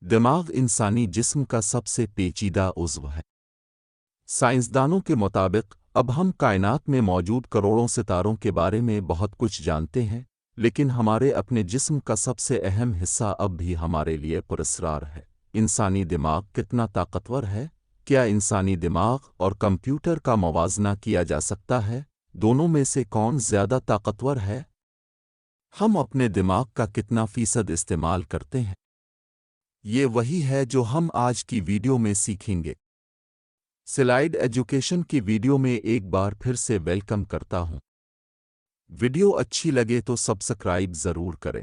दिमाग इंसानी जिस्म का सबसे पेचीदा उज़्व है। साइंसदानों के मुताबिक अब हम कायनात में मौजूद करोड़ों सितारों के बारे में बहुत कुछ जानते हैं, लेकिन हमारे अपने जिस्म का सबसे अहम हिस्सा अब भी हमारे लिए पुरस्रार है। इंसानी दिमाग कितना ताकतवर है? क्या इंसानी दिमाग और कंप्यूटर का मुवाजना किया जा सकता है? दोनों में से कौन ज़्यादा ताकतवर है? हम अपने दिमाग का कितना फीसद इस्तेमाल करते हैं? ये वही है जो हम आज की वीडियो में सीखेंगे। स्लाइड एजुकेशन की वीडियो में एक बार फिर से वेलकम करता हूं। वीडियो अच्छी लगे तो सब्सक्राइब ज़रूर करें।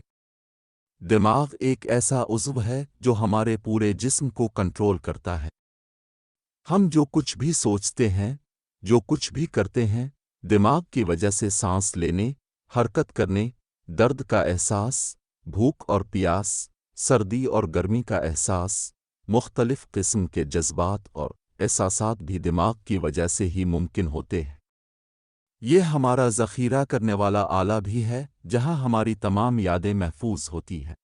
दिमाग एक ऐसा उज़्व है जो हमारे पूरे जिस्म को कंट्रोल करता है। हम जो कुछ भी सोचते हैं, जो कुछ भी करते हैं, दिमाग की वजह से सांस लेने, हरकत करने, दर्द का एहसास, भूख और प्यास, सर्दी और गर्मी का एहसास, मुख्तलिफ किस्म के जज्बात और एहसासात भी दिमाग की वजह से ही मुमकिन होते हैं। ये हमारा ज़ख़ीरा करने वाला आला भी है जहाँ हमारी तमाम यादें महफूज होती हैं।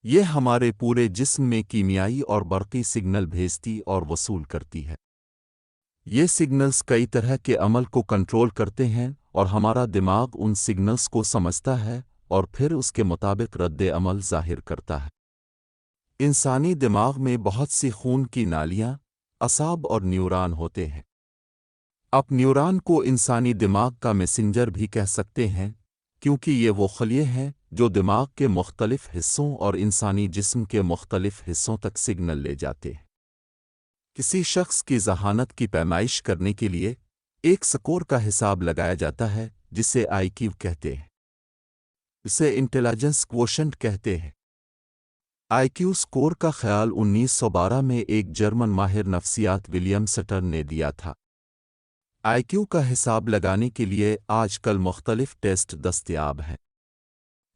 ये हमारे पूरे जिस्म में कीमियाई और बरक़ी सिग्नल भेजती और वसूल करती है। ये सिग्नल्स कई तरह के अमल को कंट्रोल करते हैं और हमारा दिमाग उन सिग्नल्स को समझता है और फिर उसके मुताबिक रद्द अमल ज़ाहिर करता है। इंसानी दिमाग में बहुत सी खून की नालियाँ, असाब और न्यूरॉन होते हैं। आप न्यूरॉन को इंसानी दिमाग का मैसेंजर भी कह सकते हैं, क्योंकि ये वो खलिए हैं जो दिमाग के मुख्तलिफ हिस्सों और इंसानी जिस्म के मुख्तलिफ हिस्सों तक सिग्नल ले जाते हैं। किसी शख्स की ज़हानत की पैमाइश करने के लिए एक स्कोर का हिसाब लगाया जाता है जिसे आईक्यू कहते हैं। इसे इंटेलिजेंस क्वोशेंट कहते हैं। आईक्यू स्कोर का ख्याल 1912 में एक जर्मन माहिर नफ्सियात विलियम सटर ने दिया था। आईक्यू का हिसाब लगाने के लिए आजकल मुख्तलिफ टेस्ट दस्तयाब हैं।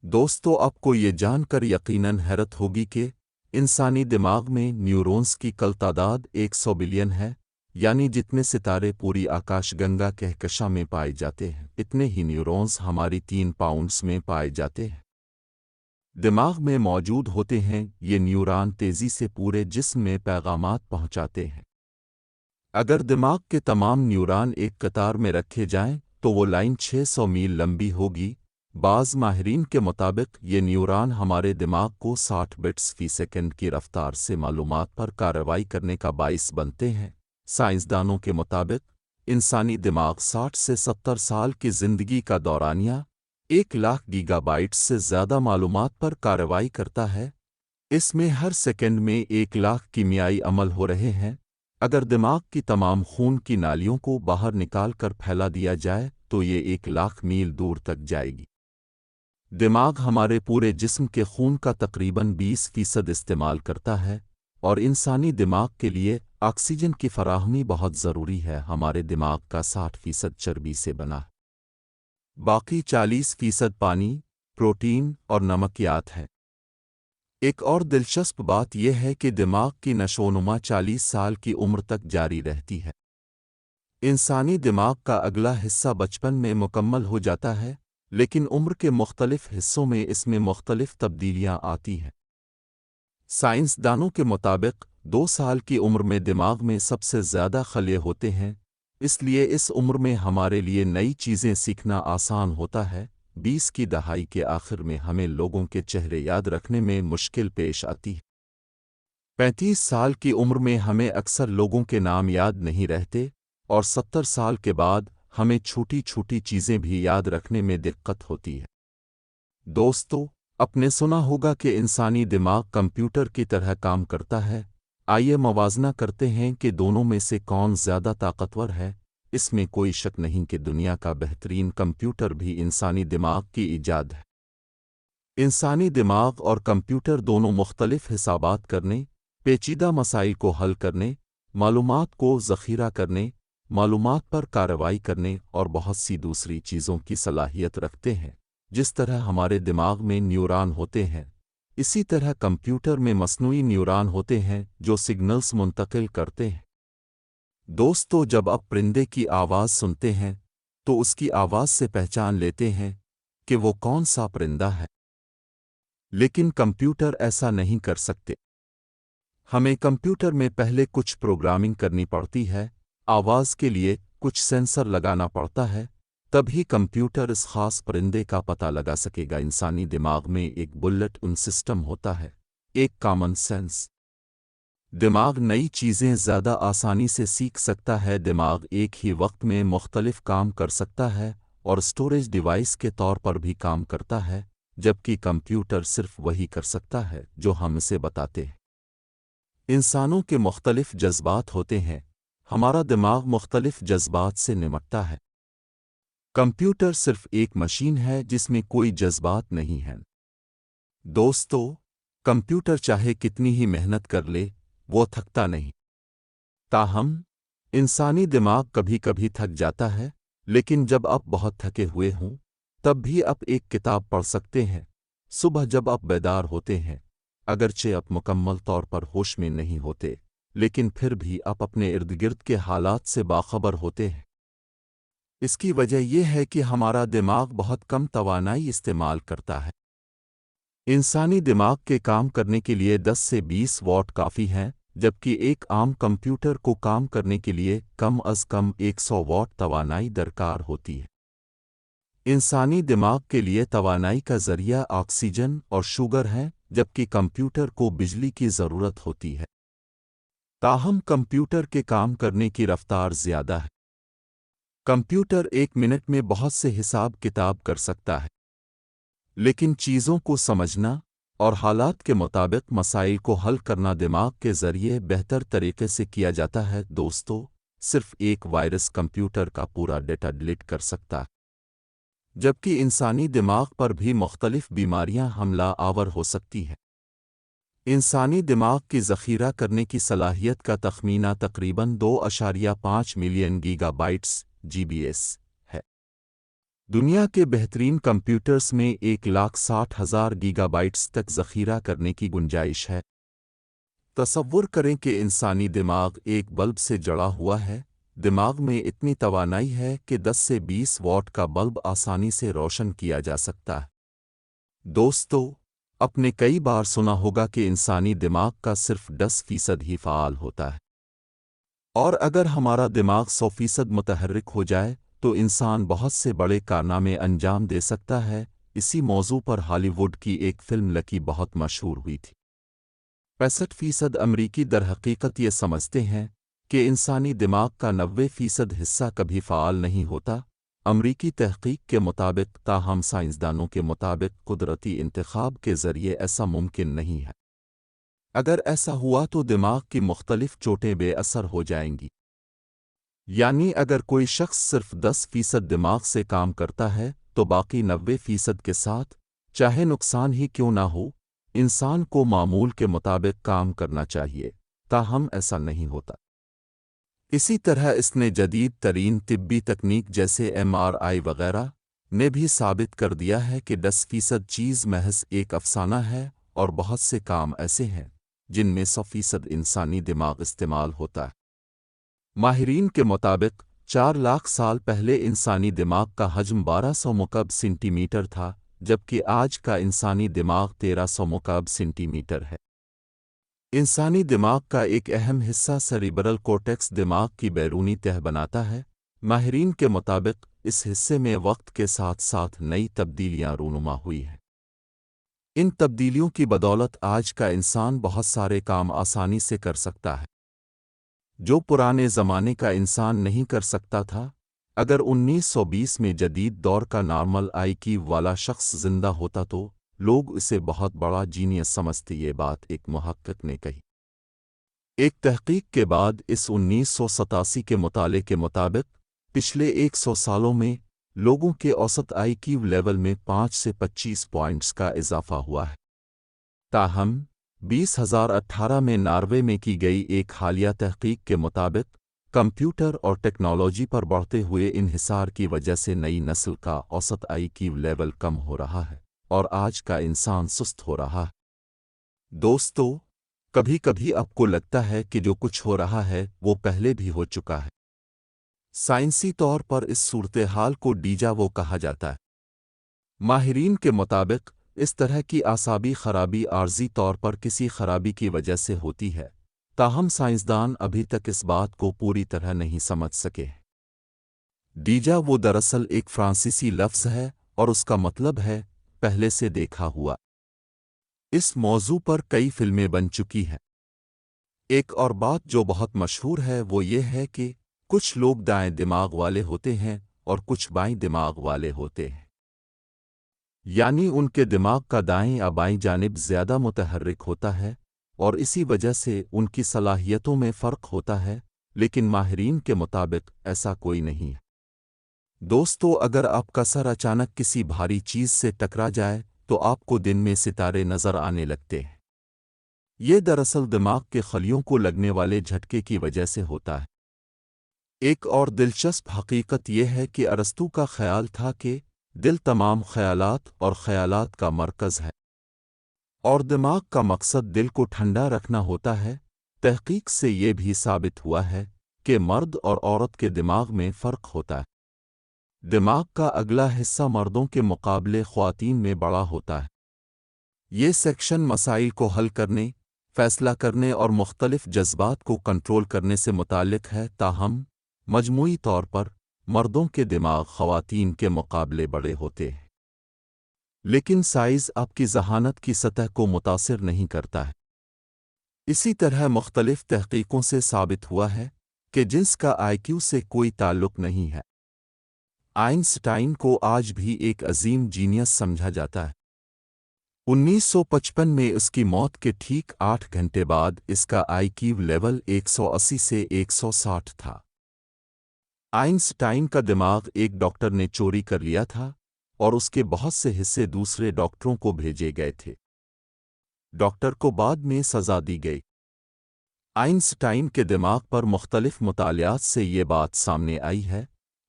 दोस्तों, आपको ये जानकर यकीनन हैरत होगी कि इंसानी दिमाग में न्यूरॉन्स की कुल तादाद 100 बिलियन है, यानी जितने सितारे पूरी आकाशगंगा कहकशां में पाए जाते हैं, इतने ही न्यूरॉन्स हमारी 3 पाउंड्स में पाए जाते हैं। दिमाग में मौजूद होते हैं ये न्यूरॉन तेज़ी से पूरे जिस्म में पैगामात पहुंचाते हैं। अगर दिमाग के तमाम न्यूरॉन एक कतार में रखे जाएं तो वो लाइन 600 मील लंबी होगी। बाज़ माहिरीन के मुताबिक ये न्यूरॉन हमारे दिमाग को 60 बिट्स फी सेकंड की रफ्तार से मालूमात पर कार्रवाई करने का बाइस बनते हैं। साइंसदानों के मुताबिक इंसानी दिमाग 60 से 70 साल की ज़िंदगी का दौरानिया 1 लाख गीगाबाइट्स से ज़्यादा मालूमात पर कार्रवाई करता है। इसमें हर सेकंड में 1 लाख कीमियाई अमल हो रहे हैं। अगर दिमाग की तमाम खून की नालियों को बाहर निकाल कर फैला दिया जाए तो ये 1 लाख मील दूर तक जाएगी। दिमाग हमारे पूरे जिस्म के खून का तकरीबन 20% इस्तेमाल करता है और इंसानी दिमाग के लिए ऑक्सीजन की फराहमी बहुत ज़रूरी है। हमारे दिमाग का 60% चर्बी से बना है, बाकी 40% पानी, प्रोटीन और नमकियात है। एक और दिलचस्प बात यह है कि दिमाग की नशोनुमा 40 साल की उम्र तक जारी रहती है। इंसानी दिमाग का अगला हिस्सा बचपन में मुकम्मल हो जाता है, लेकिन उम्र के मुख्तलिफ हिस्सों में इसमें मुख्तलिफ तब्दीलियां आती हैं। साइंसदानों के मुताबिक 2 साल की उम्र में दिमाग में सबसे ज़्यादा खलिए होते हैं, इसलिए इस उम्र में हमारे लिए नई चीज़ें सीखना आसान होता है। 20 की दहाई के आखिर में हमें लोगों के चेहरे याद रखने में मुश्किल पेश आती है। 35 साल की उम्र में हमें अक्सर लोगों के नाम याद नहीं रहते और 70 साल के बाद हमें छोटी छोटी चीज़ें भी याद रखने में दिक्कत होती है। दोस्तों, आपने सुना होगा कि इंसानी दिमाग कंप्यूटर की तरह काम करता है। आइए मुवाजना करते हैं कि दोनों में से कौन ज़्यादा ताकतवर है। इसमें कोई शक नहीं कि दुनिया का बेहतरीन कंप्यूटर भी इंसानी दिमाग की ईजाद है। इंसानी दिमाग और कंप्यूटर दोनों मुख्तलिफ हिसाबात करने, पेचीदा मसाइल को हल करने, मालूमात को ज़ख़ीरा करने, मालूमात पर कार्रवाई करने और बहुत सी दूसरी चीज़ों की सलाहियत रखते हैं। जिस तरह हमारे दिमाग में न्यूरॉन होते हैं, इसी तरह कंप्यूटर में मसनूई न्यूरॉन होते हैं जो सिग्नल्स मुंतकिल करते हैं। दोस्तों, जब आप परिंदे की आवाज़ सुनते हैं तो उसकी आवाज़ से पहचान लेते हैं कि वो कौन सा परिंदा है, लेकिन कंप्यूटर ऐसा नहीं कर सकते। हमें कंप्यूटर में पहले कुछ प्रोग्रामिंग करनी पड़ती है, आवाज़ के लिए कुछ सेंसर लगाना पड़ता है, तभी कंप्यूटर इस खास परिंदे का पता लगा सकेगा। इंसानी दिमाग में एक बुलेट उन सिस्टम होता है, एक कॉमन सेंस। दिमाग नई चीज़ें ज़्यादा आसानी से सीख सकता है। दिमाग एक ही वक्त में मुख्तलिफ काम कर सकता है और स्टोरेज डिवाइस के तौर पर भी काम करता है, जबकि कंप्यूटर सिर्फ वही कर सकता है जो हम इसे बताते हैं। इंसानों के मुख्तलिफ जज्बात होते हैं, हमारा दिमाग मुख्तलिफ जज्बात से निपटता है। कंप्यूटर सिर्फ एक मशीन है जिसमें कोई जज्बात नहीं है। दोस्तों, कंप्यूटर चाहे कितनी ही मेहनत कर ले, वो थकता नहीं। ताहम इंसानी दिमाग कभी कभी थक जाता है, लेकिन जब आप बहुत थके हुए हों तब भी आप एक किताब पढ़ सकते हैं। सुबह जब आप बेदार होते हैं, अगरचे आप मुकम्मल तौर पर होश में नहीं होते, लेकिन फिर भी आप अपने इर्द गिर्द के हालात से बाखबर होते हैं। इसकी वजह यह है कि हमारा दिमाग बहुत कम तवानाई इस्तेमाल करता है। इंसानी दिमाग के काम करने के लिए 10 से 20 वॉट काफ़ी हैं, जबकि एक आम कंप्यूटर को काम करने के लिए कम अज़ कम 100 वॉट तवानाई दरकार होती है। इंसानी दिमाग के लिए तवानाई का ज़रिया ऑक्सीजन और शुगर है, जबकि कंप्यूटर को बिजली की ज़रूरत होती है। ताहम कंप्यूटर के काम करने की रफ्तार ज़्यादा है। कंप्यूटर एक मिनट में बहुत से हिसाब किताब कर सकता है, लेकिन चीज़ों को समझना और हालात के मुताबिक मसाइल को हल करना दिमाग के ज़रिए बेहतर तरीके से किया जाता है। दोस्तों, सिर्फ एक वायरस कंप्यूटर का पूरा डेटा डिलीट कर सकता है, जबकि इंसानी दिमाग पर भी मुख्तलिफ बीमारियां हमला आवर हो सकती हैं। इंसानी दिमाग की ज़ख़ीरा करने की सलाहियत का तखमीना तकरीबन 2.5 मिलियन गीगाबाइट्स (GBS) है। दुनिया के बेहतरीन कंप्यूटर्स में 1,60,000 गीगाबाइट्स तक ज़ख़ीरा करने की गुंजाइश है। तसव्वुर करें कि इंसानी दिमाग एक बल्ब से जड़ा हुआ है। दिमाग में इतनी तवानाई है कि 10 से 20 वॉट का बल्ब आसानी से रोशन किया जा सकता है। दोस्तों, आपने कई बार सुना होगा कि इंसानी दिमाग का सिर्फ 10% ही फ़ाल होता है, और अगर हमारा दिमाग 100% मुतहर्रिक हो जाए तो इंसान बहुत से बड़े कारनामे अंजाम दे सकता है। इसी मौजू पर हॉलीवुड की एक फिल्म लकी बहुत मशहूर हुई थी। 65% अमरीकी दरहकीकत ये समझते हैं कि इंसानी दिमाग का 90% हिस्सा कभी फ़ाल नहीं होता। अमरीकी तहकीक के मुताबिक, ताहम साइंसदानों के मुताबिक कुदरती इंतखाब के ज़रिए ऐसा मुमकिन नहीं है। अगर ऐसा हुआ तो दिमाग की मुख्तलिफ चोटें बेअसर हो जाएंगी। यानी अगर कोई शख्स सिर्फ 10% दिमाग से काम करता है तो बाकी 90% के साथ, चाहे नुकसान ही क्यों ना हो, इंसान को मामूल के मुताबिक काम करना चाहिए। ताहम ऐसा नहीं होता। इसी तरह इसने जदीद तरीन तिब्बी तकनीक जैसे MRI वगैरह ने भी साबित कर दिया है कि 10% चीज़ महज एक अफसाना है, और बहुत से काम ऐसे हैं जिनमें 100% इंसानी दिमाग इस्तेमाल होता है। माहिरीन के मुताबिक 4 लाख साल पहले इंसानी दिमाग का हजम 1200 मुकअब सेंटीमीटर था, जबकि आज का इंसानी दिमाग 1300 मुकअब सेंटीमीटर है। इंसानी दिमाग का एक अहम हिस्सा सेरिब्रल कॉर्टेक्स दिमाग की बैरूनी तह बनाता है। माहिरीन के मुताबिक इस हिस्से में वक्त के साथ साथ नई तब्दीलियां रूनुमा हुई हैं। इन तब्दीलियों की बदौलत आज का इंसान बहुत सारे काम आसानी से कर सकता है जो पुराने ज़माने का इंसान नहीं कर सकता था। अगर 1920 में जदीद दौर का नॉर्मल IQ वाला शख्स जिंदा होता तो लोग इसे बहुत बड़ा जीनियस समझते। ये बात एक मुहक्किक ने कही। एक तहकीक के बाद इस 1987 के मुताले के मुताबिक पिछले 100 सालों में लोगों के औसत IQ लेवल में 5 से 25 पॉइंट्स का इजाफा हुआ है। ताहम 2018 में नॉर्वे में की गई एक हालिया तहकीक के मुताबिक कंप्यूटर और टेक्नोलॉजी पर बढ़ते हुए इन्हिसार की वजह से नई नस्ल का औसत IQ लेवल कम हो रहा है और आज का इंसान सुस्त हो रहा है। दोस्तों, कभी कभी आपको लगता है कि जो कुछ हो रहा है वो पहले भी हो चुका है। साइंसी तौर पर इस सूरत-ए-हाल को डीजा वो कहा जाता है। माहिरीन के मुताबिक इस तरह की आसाबी खराबी आर्जी तौर पर किसी खराबी की वजह से होती है, تاہم سائنسدان ابھی تک اس بات کو پوری طرح نہیں سمجھ سکے۔ ڈیجا وہ دراصل ایک فرانسیسی لفظ ہے اور اس کا مطلب ہے پہلے سے دیکھا ہوا۔ اس موضوع پر کئی فلمیں بن چکی ہیں۔ ایک اور بات جو بہت مشہور ہے وہ یہ ہے کہ کچھ لوگ دائیں دماغ والے ہوتے ہیں اور کچھ بائیں دماغ والے ہوتے ہیں، یعنی ان کے دماغ کا دائیں یا بائیں جانب زیادہ متحرک ہوتا ہے اور اسی وجہ سے ان کی صلاحیتوں میں فرق ہوتا ہے، لیکن ماہرین کے مطابق ایسا کوئی نہیں ہے۔ دوستو، اگر آپ کا سر اچانک کسی بھاری چیز سے ٹکرا جائے تو آپ کو دن میں ستارے نظر آنے لگتے ہیں۔ یہ دراصل دماغ کے خلیوں کو لگنے والے جھٹکے کی وجہ سے ہوتا ہے۔ ایک اور دلچسپ حقیقت یہ ہے کہ ارسطو کا خیال تھا کہ دل تمام خیالات اور خیالات کا مرکز ہے اور دماغ کا مقصد دل کو ٹھنڈا رکھنا ہوتا ہے۔ تحقیق سے یہ بھی ثابت ہوا ہے کہ مرد اور عورت کے دماغ میں فرق ہوتا ہے۔ دماغ کا اگلا حصہ مردوں کے مقابلے خواتین میں بڑا ہوتا ہے۔ یہ سیکشن مسائل کو حل کرنے، فیصلہ کرنے اور مختلف جذبات کو کنٹرول کرنے سے متعلق ہے، تاہم مجموعی طور پر مردوں کے دماغ خواتین کے مقابلے بڑے ہوتے ہیں۔ لیکن سائز آپ کی ذہانت کی سطح کو متاثر نہیں کرتا ہے۔ اسی طرح مختلف تحقیقوں سے ثابت ہوا ہے کہ جنس کا آئی کیو سے کوئی تعلق نہیں ہے۔ آئنسٹائن کو آج بھی ایک عظیم جینیس سمجھا جاتا ہے۔ 1955 میں اس کی موت کے ٹھیک 8 گھنٹے بعد اس کا آئی کیو لیول 180 سے 160 تھا۔ آئنسٹائن کا دماغ ایک ڈاکٹر نے چوری کر لیا تھا اور اس کے بہت سے حصے دوسرے ڈاکٹروں کو بھیجے گئے تھے۔ ڈاکٹر کو بعد میں سزا دی گئی۔ آئنسٹائن کے دماغ پر مختلف مطالعات سے یہ بات سامنے آئی ہے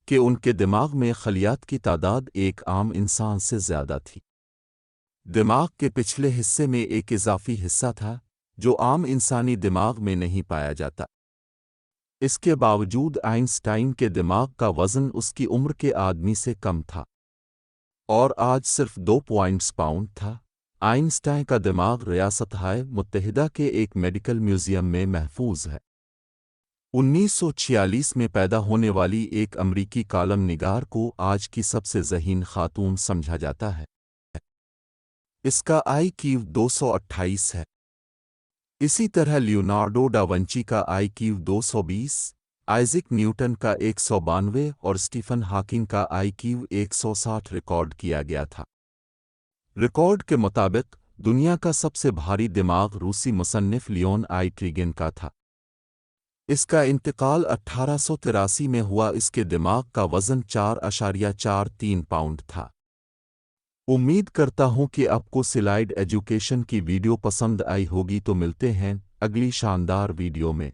کہ ان کے دماغ میں خلیات کی تعداد ایک عام انسان سے زیادہ تھی۔ دماغ کے پچھلے حصے میں ایک اضافی حصہ تھا جو عام انسانی دماغ میں نہیں پایا جاتا۔ اس کے باوجود آئنسٹائن کے دماغ کا وزن اس کی عمر کے آدمی سے کم تھا اور آج صرف 2 پاؤنڈ تھا۔ آئنسٹائن کا دماغ ریاستہائے متحدہ کے ایک میڈیکل میوزیم میں محفوظ ہے۔ 1946 میں پیدا ہونے والی ایک امریکی کالم نگار کو آج کی سب سے ذہین خاتون سمجھا جاتا ہے۔ اس کا آئی کیو 228 ہے۔ اسی طرح لیونارڈو ڈا ونچی کا آئی کیو 220، آئزک نیوٹن کا 192 اور اسٹیفن ہاکنگ کا آئی کیو 160 ریکارڈ کیا گیا تھا۔ ریکارڈ کے مطابق دنیا کا سب سے بھاری دماغ روسی مصنف لیون آئی ٹریگن کا تھا۔ اس کا انتقال 1883 میں ہوا۔ اس کے دماغ کا وزن 4.43 پاؤنڈ تھا۔ امید کرتا ہوں کہ آپ کو سلائیڈ ایجوکیشن کی ویڈیو پسند آئی ہوگی۔ تو ملتے ہیں اگلی شاندار ویڈیو میں۔